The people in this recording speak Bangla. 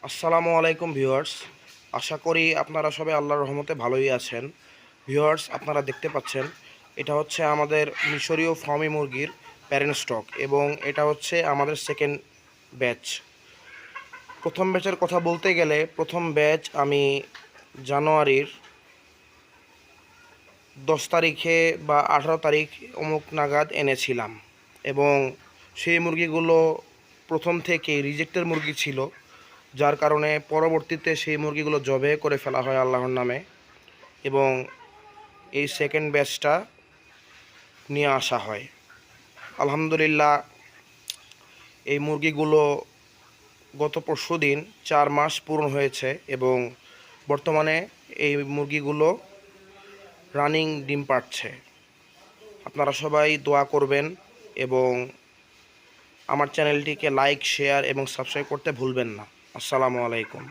আসসালামু আলাইকুম ভিউয়ার্স। আশা করি আপনারা সবাই আল্লাহর রহমতে ভালোই আছেন। ভিউয়ার্স, আপনারা দেখতে পাচ্ছেন এটা হচ্ছে আমাদের মিশরীয় ফার্মি মুরগির প্যারেন্ট স্টক এবং এটা হচ্ছে আমাদের সেকেন্ড ব্যাচ। প্রথম ব্যাচের কথা বলতে গেলে প্রথম ব্যাচ আমি জানুয়ারির 10 তারিখে বা 18 তারিখ অমুক নাগাদ এনেছিলাম এবং সেই মুরগিগুলো প্রথম থেকেই রিজেক্টের মুরগি ছিল, যার কারণে পরবর্তীতে সেই মুরগিগুলো জবে করে ফেলা হয় আল্লাহর নামে এবং এই সেকেন্ড ব্যাচটা নিয়ে আসা হয়। আলহামদুলিল্লাহ, এই মুরগিগুলো গত পরশুদিন 4 মাস পূর্ণ হয়েছে এবং বর্তমানে এই মুরগিগুলো রানিং ডিম পাড়ছে। আপনারা সবাই দোয়া করবেন এবং আমার চ্যানেলটিকে লাইক, শেয়ার এবং সাবস্ক্রাইব করতে ভুলবেন না। আসসালামু আলাইকুম।